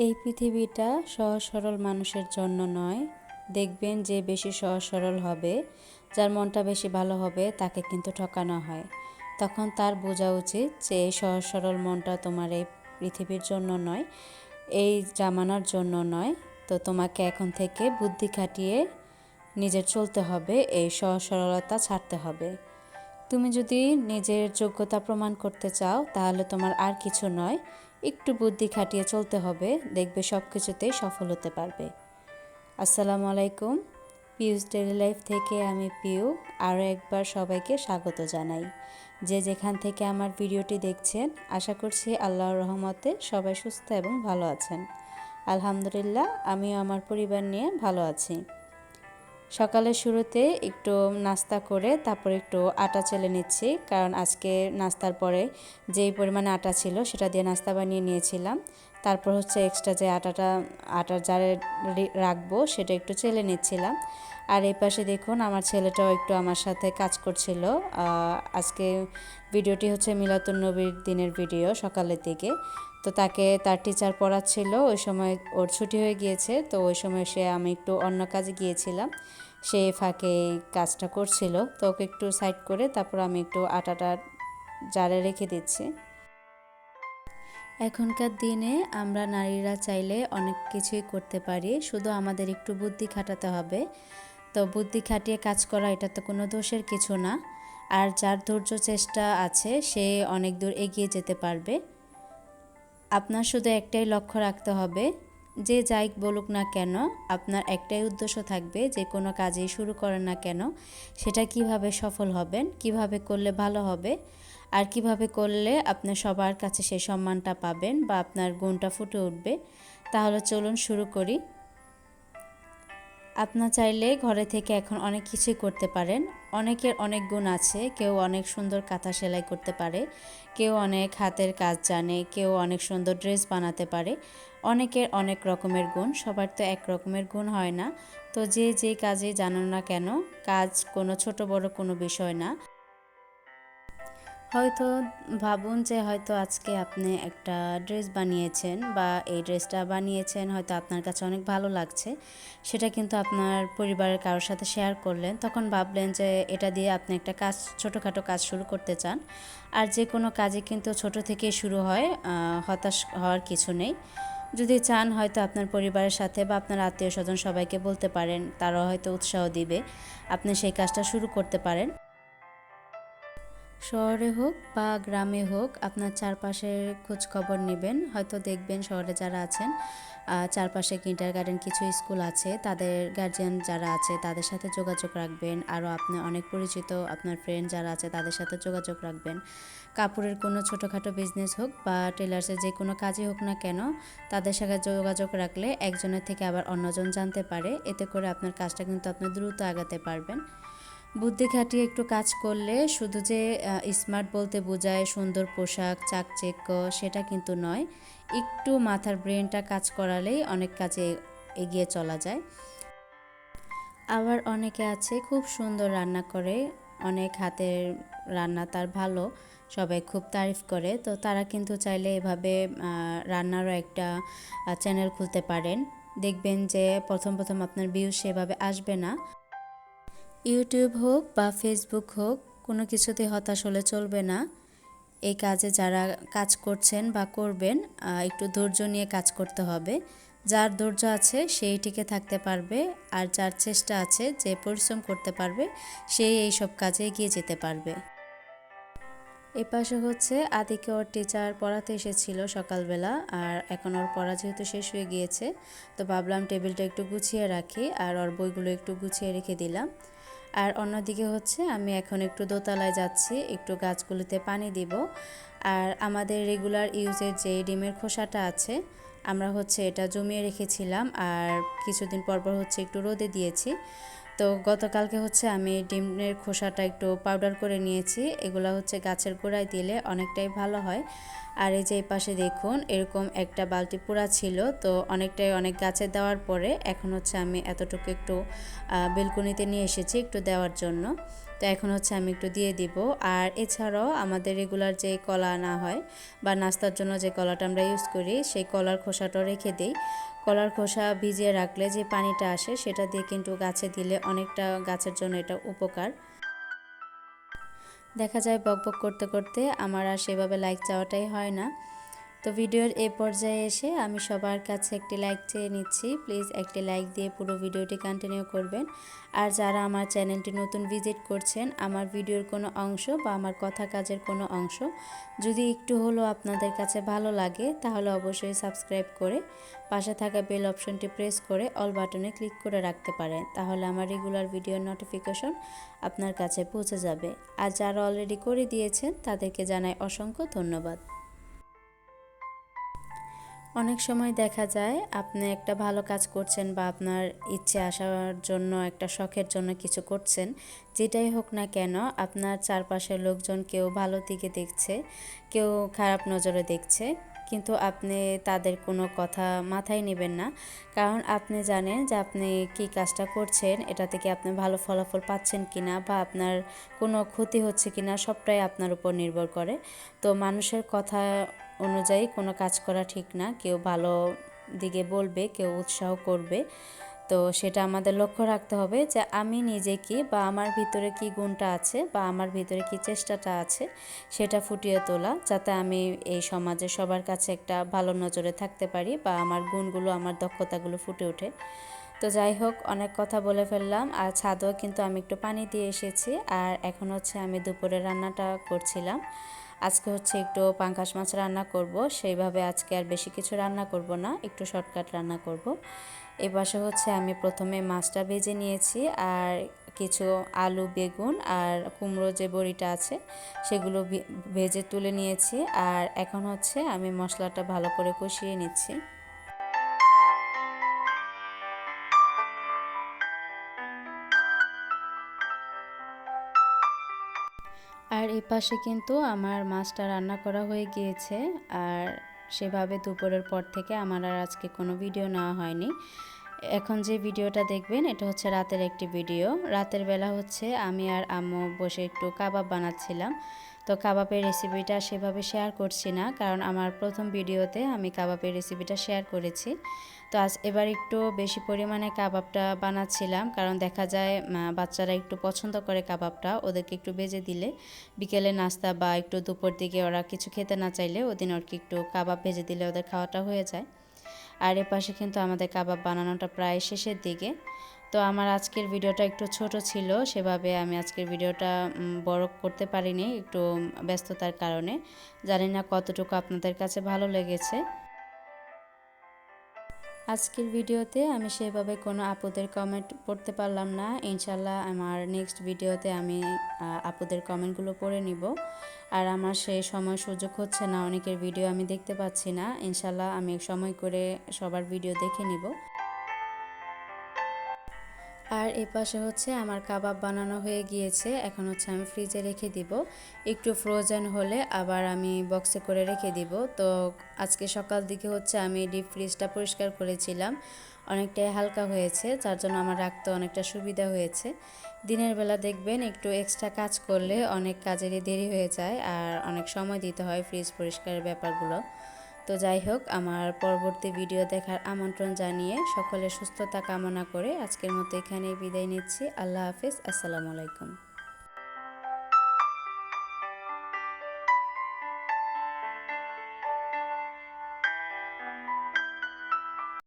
এই পৃথিবীটা সহজ সরল মানুষের জন্য নয়। দেখবেন যে বেশি সহজ সরল হবে, যার মনটা বেশি ভালো হবে, তাকে কিন্তু ঠকানো হয়। তখন তার বোঝা উচিত যে এই সহজ সরল মনটা তোমার এই পৃথিবীর জন্য নয়, এই জামানার জন্য নয়। তো তোমাকে এখন থেকে বুদ্ধি খাটিয়ে নিজের চলতে হবে, এই সহজ সরলতা ছাড়তে হবে। তুমি যদি নিজের যোগ্যতা প্রমাণ করতে চাও, তাহলে তোমার আর কিছু নয়, একটু বুদ্ধি খাটিয়ে চলতে হবে, দেখবে সব কিছুতেই সফল হতে পারবে। আসসালামু আলাইকুম, পিউস ডেইলি লাইফ থেকে আমি পিউ আরও একবার সবাইকে স্বাগত জানাই। যে যেখান থেকে আমার ভিডিওটি দেখছেন, আশা করছি আল্লাহর রহমতে সবাই সুস্থ এবং ভালো আছেন। আলহামদুলিল্লাহ, আমিও আমার পরিবার নিয়ে ভালো আছি। সকালের শুরুতে একটু নাস্তা করে তারপর একটু আটা চেলে নিচ্ছি, কারণ আজকে নাস্তার পরে যেই পরিমাণে আটা ছিল সেটা দিয়ে নাস্তা বানিয়ে নিয়েছিলাম। তারপর হচ্ছে এক্সট্রা যে আটার জারে রাখবো সেটা একটু চেলে নিচ্ছিলাম। আর এই পাশে দেখুন আমার ছেলেটাও একটু আমার সাথে কাজ করছিল। আজকে ভিডিওটি হচ্ছে মিলাদুন্নবীর দিনের ভিডিও সকালের দিকে। তো তাকে তার টিচার পড়াচ্ছিল, ওই সময় ওর ছুটি হয়ে গিয়েছে, তো ওই সময় আমি একটু অন্য কাজে গিয়েছিলাম, সে ফাঁকে কাজটা করছিল। তো ওকে একটু সাইড করে তারপর আমি একটু আটাটা জারে রেখে দিচ্ছি। এখনকার দিনে আমরা নারীরা চাইলে অনেক কিছুই করতে পারি, শুধু আমাদের একটু বুদ্ধি খাটাতে হবে। তো বুদ্ধি খাটিয়ে কাজ করা এটা তো কোনো দোষের কিছু না। আর যার ধৈর্য চেষ্টা আছে সে অনেক দূর এগিয়ে যেতে পারবে। আপনার শুধু একটাই লক্ষ্য রাখতে হবে, যে যাই বলুক না কেন, আপনার একটাই উদ্দেশ্য থাকবে, যে কোনো কাজেই শুরু করেন না কেন সেটা কিভাবে সফল হবেন, কিভাবে করলে ভালো হবে, আর কিভাবে করলে আপনি সবার কাছে সেই সম্মানটা পাবেন বা আপনার গুণটা ফুটে উঠবে। তাহলে চলুন শুরু করি। আপনার চাইলে ঘরে থেকে এখন অনেক কিছুই করতে পারেন। অনেকের অনেক গুণ আছে, কেউ অনেক সুন্দর কাঁথা সেলাই করতে পারে, কেউ অনেক হাতের কাজ জানে, কেউ অনেক সুন্দর ড্রেস বানাতে পারে। অনেকের অনেক রকমের গুণ, সবার তো এক রকমের গুণ হয় না। তো যে যে কাজে জানো না কেন, কাজ কোনো ছোট বড় কোনো বিষয় না। হয়তো ভাবুন যে হয়তো আজকে আপনি একটা ড্রেস বানিয়েছেন বা এই ড্রেসটা বানিয়েছেন, হয়তো আপনার কাছে অনেক ভালো লাগছে, সেটা কিন্তু আপনার পরিবারের কারোর সাথে শেয়ার করলেন, তখন ভাবলেন যে এটা দিয়ে আপনি একটা কাজ, ছোটোখাটো কাজ শুরু করতে চান। আর যে কোনো কাজে কিন্তু ছোট থেকেই শুরু হয়, হতাশ হওয়ার কিছু নেই। যদি চান হয়তো আপনার পরিবারের সাথে বা আপনার আত্মীয় স্বজন সবাইকে বলতে পারেন, তারাও হয়তো উৎসাহ দিবে, আপনি সেই কাজটা শুরু করতে পারেন। শহরে হোক বা গ্রামে হোক, আপনার চারপাশের খোঁজ খবর নেবেন। হয়তো দেখবেন শহরে যারা আছেন, চারপাশে কিন্ডারগার্টেন কিছু স্কুল আছে, তাদের গার্জিয়ান যারা আছে তাদের সাথে যোগাযোগ রাখবেন। আরও আপনি অনেক পরিচিত আপনার ফ্রেন্ড যারা আছে তাদের সাথে যোগাযোগ রাখবেন। কাপড়ের কোনো ছোটোখাটো বিজনেস হোক বা টেলার্সের যে কোনো কাজই হোক না কেন, তাদের সাথে যোগাযোগ রাখলে একজনের থেকে আবার অন্যজন জানতে পারে, এতে করে আপনার কাজটা কিন্তু আপনি দ্রুত আগাতে পারবেন। বুদ্ধি খাটিয়ে একটু কাজ করলে শুধু যে স্মার্ট বলতে বোঝায় সুন্দর পোশাক, চাকচিক্য, সেটা কিন্তু নয়। একটু মাথার ব্রেনটা কাজ করালেই অনেক কাজে এগিয়ে চলা যায়। আবার অনেকে আছে খুব সুন্দর রান্না করে, অনেক হাতের রান্না তার ভালো, সবাই খুব তারিফ করে। তো তারা কিন্তু চাইলে এভাবে রান্নারও একটা চ্যানেল খুলতে পারেন। দেখবেন যে প্রথম প্রথম আপনার ভিউজ সেভাবে আসবে না। ইউটিউব হোক বা ফেসবুক হোক, কোনো কিছুতে হতাশ হলে চলবে না। এই কাজে যারা কাজ করছেন বা করবেন, একটু ধৈর্য নিয়ে কাজ করতে হবে। যার ধৈর্য আছে সেই টিকে থাকতে পারবে, আর যার চেষ্টা আছে, যে পরিশ্রম করতে পারবে, সেই এই সব কাজে এগিয়ে যেতে পারবে। এই পাশে হচ্ছে আদিকে ওর টিচার পড়াতে এসেছিল সকালবেলা, আর এখন ওর পড়া যেহেতু শেষ হয়ে গিয়েছে, তো ভাবলাম টেবিলটা একটু গুছিয়ে রাখি, আর ওর বইগুলো একটু গুছিয়ে রেখে দিলাম। আর অন্যদিকে হচ্ছে আমি এখন একটু দোতলায় যাচ্ছি, একটু গাছগুলিতে পানি দিব। আর আমাদের রেগুলার ইউজের যে ডিমের খোসাটা আছে, আমরা হচ্ছে এটা জমিয়ে রেখেছিলাম, আর কিছুদিন পর পর হচ্ছে একটু রোদে দিয়েছি। তো গতকালকে হচ্ছে আমি ডিমের খোসাটা একটু পাউডার করে নিয়েছি, এগুলো হচ্ছে গাছের গোড়ায় দিলে অনেকটাই ভালো হয়। আর এই যে এই পাশে দেখুন এরকম একটা বালতি পুরা ছিল, তো অনেক গাছে দেওয়ার পরে এখন হচ্ছে আমি এতটুকু একটু বেলকনিতে নিয়ে এসেছি একটু দেওয়ার জন্য। তো তো এখন হচ্ছে আমি একটু দিয়ে দিব। আর এছাড়াও আমাদের রেগুলার যে কলা আনা হয় বা নাস্তার জন্য যে কলাটা আমরা ইউজ করি, সেই কলার খোসাটাও রেখে দিই। কলার খোসা ভিজিয়ে রাখলে যে পানিটা আসে সেটা দিয়ে কিন্তু গাছে দিলে অনেকটা গাছের জন্য এটা উপকার। দেখা যায় বকবক করতে করতে আমার আর সেভাবে লাইক চাওয়াটাই হয় না। তো ভিডিওর এই পর্যায়ে এসে আমি সবার কাছে একটি লাইক চেয়ে নিচ্ছি। প্লিজ একটি লাইক দিয়ে পুরো ভিডিওটি কন্টিনিউ করবেন। আর যারা আমার চ্যানেলটি নতুন ভিজিট করছেন, আমার ভিডিওর কোনো অংশ বা আমার কথা কাজের কোনো অংশ যদি একটু হলেও আপনাদের কাছে ভালো লাগে, তাহলে অবশ্যই সাবস্ক্রাইব করে পাশে থাকা বেল অপশনটি প্রেস করে অল বাটনে ক্লিক করে রাখতে পারেন। তাহলে আমার রেগুলার ভিডিওর নোটিফিকেশন আপনার কাছে পৌঁছে যাবে। আর যারা অলরেডি করে দিয়েছেন তাদেরকে জানাই অসংখ্য ধন্যবাদ। অনেক সময় দেখা যায় আপনি একটা ভালো কাজ করছেন বা আপনার ইচ্ছে আসার জন্য, একটা শখের জন্য কিছু করছেন, যেটাই হোক না কেন আপনার চারপাশের লোকজন কেউ ভালো দিকে দেখছে, কেউ খারাপ নজরে দেখছে, কিন্তু আপনি তাদের কোনো কথা মাথায় নেবেন না। কারণ আপনি জানেন যে আপনি কি কাজটা করছেন, এটা থেকে আপনি ভালো ফলাফল পাচ্ছেন কিনা বা আপনার কোনো ক্ষতি হচ্ছে কিনা, সবটাই আপনার উপর নির্ভর করে। তো মানুষের কথা অনুযায়ী কোনো কাজ করা ঠিক না। কেউ ভালো দিকে বলবে, কেউ উৎসাহ করবে, তো সেটা আমাদের লক্ষ্য রাখতে হবে যে আমি নিজে কি বা আমার ভিতরে কি গুণটা আছে বা আমার ভিতরে কি চেষ্টাটা আছে সেটা ফুটিয়ে তোলা, যাতে আমি এই সমাজে সবার কাছে একটা ভালো নজরে থাকতে পারি বা আমার গুণগুলো, আমার দক্ষতাগুলো ফুটে ওঠে। তো যাই হোক, অনেক কথা বলে ফেললাম। আর ছাদেও কিন্তু আমি একটু পানি দিয়ে এসেছি। আর এখন হচ্ছে আমি দুপুরে রান্নাটা করছিলাম। আজকে হচ্ছে একটু পাঙ্গাস মাছ রান্না করব। সেইভাবে আজকে আর বেশি কিছু রান্না করব না, একটু শর্টকাট রান্না করব। এই পাশে হচ্ছে আমি প্রথমে মাছটা ভেজে নিয়েছি, আর কিছু আলু, বেগুন আর কুমড়ো যে বড়িটা আছে সেগুলো ভেজে তুলে নিয়েছি। আর এখন হচ্ছে আমি মশলাটা ভালো করে কষিয়ে নিচ্ছি। আর এই পাশে কিন্তু আমার মাছটা রান্না করা হয়ে গিয়েছে। আর সেভাবে দুপুরের পর থেকে আমার আর আজকে কোনো ভিডিও নেওয়া হয়নি। এখন যে ভিডিওটা দেখবেন এটা হচ্ছে রাতের একটি ভিডিও। রাতের বেলা হচ্ছে আমি আর আম্মু বসে একটু কাবাব বানাচ্ছিলাম। তো কাবাবের রেসিপিটা সেভাবে শেয়ার করছি না, কারণ আমার প্রথম ভিডিওতে আমি কাবাবের রেসিপিটা শেয়ার করেছি। তো এবার একটু বেশি পরিমাণে কাবাবটা বানাচ্ছিলাম, কারণ দেখা যায় বাচ্চারা একটু পছন্দ করে কাবাবটা। ওদেরকে একটু ভেজে দিলে বিকেলে নাস্তা বা একটু দুপুর দিকে ওরা কিছু খেতে না চাইলে ওদিন ওরকে একটু কাবাব ভেজে দিলে ওদের খাওয়াটা হয়ে যায়। আর এ পাশে কিন্তু আমাদের কাবাব বানানোটা প্রায় শেষের দিকে। তো আমার আজকের ভিডিওটা একটু ছোট ছিল, সেভাবে আমি আজকের ভিডিওটা বড় করতে পারিনি, একটু ব্যস্ততার কারণে। জানি না কতটুকু আপনাদের কাছে ভালো লেগেছে। আজকের ভিডিওতে আমি সেভাবে কোনো আপুদের কমেন্ট পড়তে পারলাম না। ইনশাল্লাহ আমার নেক্সট ভিডিওতে আমি আপুদের কমেন্টগুলো পড়ে নিব। আর আমার সেই সময় সুযোগ হচ্ছে না, অনেকের ভিডিও আমি দেখতে পাচ্ছি না। ইনশাল্লাহ আমি সময় করে সবার ভিডিও দেখে নিব। আর এ পাশে হচ্ছে আমার কাবাব বানানো হয়ে গিয়েছে। এখন হচ্ছে আমি ফ্রিজে রেখে দিব, একটু ফ্রোজেন হলে আবার আমি বক্সে করে রেখে দিব। তো আজকে সকাল দিকে হচ্ছে আমি ডিপ ফ্রিজটা পরিষ্কার করেছিলাম, অনেকটাই হালকা হয়েছে, যার জন্য আমার রাখতে অনেকটা সুবিধা হয়েছে। দিনের বেলা দেখবেন একটু এক্সট্রা কাজ করলে অনেক কাজেরই দেরি হয়ে যায়, আর অনেক সময় দিতে হয় ফ্রিজ পরিষ্কারের ব্যাপারগুলো। তো যাই হোক, আমার পরবর্তী ভিডিও দেখার আমন্ত্রণ জানিয়ে সকলের সুস্থতা কামনা করে আজকের মতো এখানেই বিদায় নিচ্ছি। আল্লাহ হাফেজ, আসসালামু আলাইকুম।